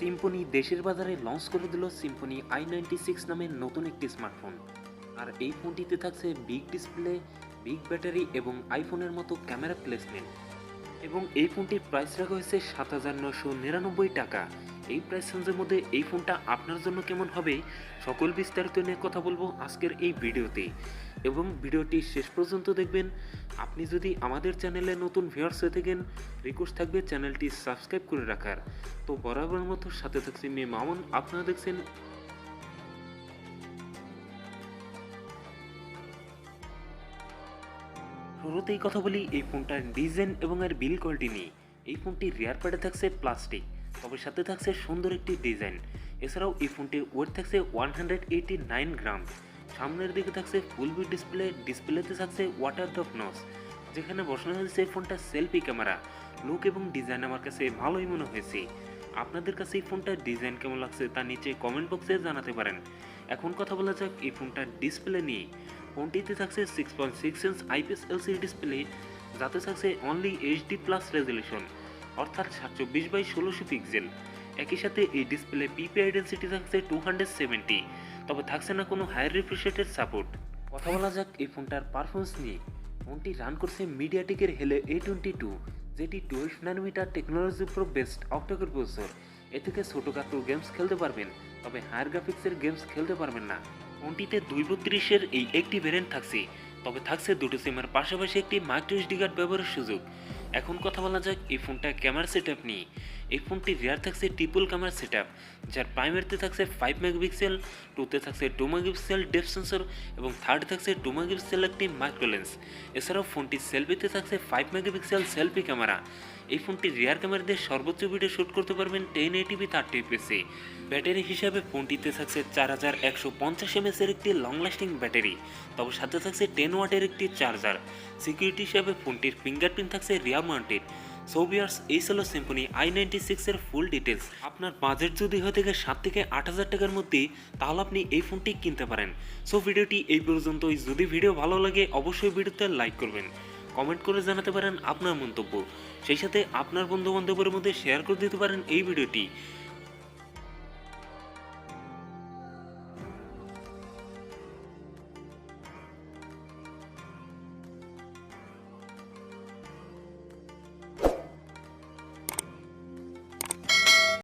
Symphony দেশের বাজারে launch করে দিল সিম্ফনি i96 নামের নতুন একটি স্মার্টফোন। আর এই ফোনটিতে থাকছে বিগ ডিসপ্লে, বিগ ব্যাটারি এবং আইফোনের মতো ক্যামেরা প্লেসমেন্ট। এবং এই ফোনটির প্রাইস রাখা হয়েছে ৭,৯৯৯ টাকা। এই প্রাইস রেঞ্জের মধ্যে এই ফোনটা আপনার জন্য কেমন হবে সকল বিস্তারিত নিয়ে কথা বলবো আজকের এই ভিডিওতে, এবং ভিডিওটি শেষ পর্যন্ত দেখবেন। আপনি যদি আমাদের চ্যানেলে নতুন ভিউয়ার্স হয়ে থাকেন, রিকোয়েস্ট থাকবে চ্যানেলটি সাবস্ক্রাইব করে রাখার। তো বরাবর মতো সাথে থাকছি মেয়ে মামুন, আপনারা দেখছেন। শুরুতেই কথা বলি এই ফোনটার ডিজাইন এবং এর বিল কোয়ালিটি নিয়ে। এই ফোনটি রিয়ার প্যাডে থাকছে প্লাস্টিক, তবে সাথে থাকছে সুন্দর একটি ডিজাইন। এছাড়াও এই ফোনটির ওয়েট থাকছে 189 গ্রাম। সামনের দিকে থাকছে ফুল ভিউ ডিসপ্লে, ডিসপ্লেতে থাকছে ওয়াটার ড্রপ নচ, যেখানে বসানো হয়েছে এই ফোনটা সেলফি ক্যামেরা। লুক এবং ডিজাইন আমার কাছে ভালোই মনে হয়েছে। আপনাদের কাছে এই ফোনটার ডিজাইন কেমন লাগছে তা নিচে কমেন্ট বক্সে জানাতে পারেন। এখন কথা বলা যাক এই ফোনটার ডিসপ্লে নিয়ে। ফোনটিতে থাকছে 6.6 ইঞ্চ আইপিএস এলসিডি ডিসপ্লে, যাতে থাকছে অনলি এইচডি প্লাস রেজলিউশন, অর্থাৎ 724x1600 পিক্সেল। একই সাথে এই ডিসপ্লে পিপিআই ডেন্সিটি থাকছে 270, তবে থাকছে না কোনো হায়ার রিফ্রেশ রেটের সাপোর্ট। কথা বলা যাক এই ফোনটার পারফরমেন্স নিয়ে। ফোনটি রান করছে মিডিয়াটেকের হেলে A22, যেটি 12 ন্যানোমিটার টেকনোলজির উপর বেস্ট অক্টাকোর প্রসেসর। এ থেকে ছোটোখাটো গেমস খেলতে পারবেন, তবে হায়ার গ্রাফিক্সের গেমস খেলতে পারবেন না। ফোনটিতে 232-এর এই একটি ভ্যারিয়েন্ট থাকছে, তবে থাকছে দুটো সিমের পাশাপাশি একটি মাইক্রো এসডি কার্ড ব্যবহারের সুযোগ। এখন কথা বলা যাক এই ফোনটা ক্যামেরা সেটআপ নিয়ে। এই ফোনটি রিয়ার থাকছে ট্রিপল ক্যামেরা সেটআপ, যার প্রাইমারিতে থাকছে 5 মেগাপিক্সেল, টুতে থাকছে 2 মেগাপিক্সেল ডেপথ সেন্সর এবং থার্ড থাকছে 2 মেগাপিক্সেল একটি মাইক্রো লেন্স। এছাড়াও ফোনটি সেলফিতে থাকছে 5 মেগাপিক্সেল সেলফি ক্যামেরা। এই ফোনটি রিয়ার ক্যামেরা দিয়ে সর্বোচ্চ ভিডিও শ্যুট করতে পারবেন 1080p 30fps। ব্যাটারি হিসাবে ফোনটিতে থাকছে 4150 mAh এর একটি লং লাস্টিং ব্যাটারি, তবে সাথে থাকছে 10 ওয়াটের একটি চার্জার। সিকিউরিটি হিসাবে ফোনটির ফিঙ্গারপ্রিন্ট থাকছে রিয়ার মাউন্টেড। সো ভিউয়ার্স, এই ছিল সিম্ফনি i96 এর ফুল ডিটেলস। আপনার বাজেট যদি হয়ে থাকে 7 থেকে 8,000 টাকার মধ্যে, তাহলে আপনি এই ফোনটি কিনতে পারেন। সো ভিডিওটি এই পর্যন্তই। যদি ভিডিও ভালো লাগে অবশ্যই ভিডিওতে লাইক করবেন, কমেন্ট করে জানাতে পারেন আপনার মন্তব্য, সেই সাথে আপনার বন্ধু বান্ধবের মধ্যে শেয়ার করে দিতে পারেন এই ভিডিওটি।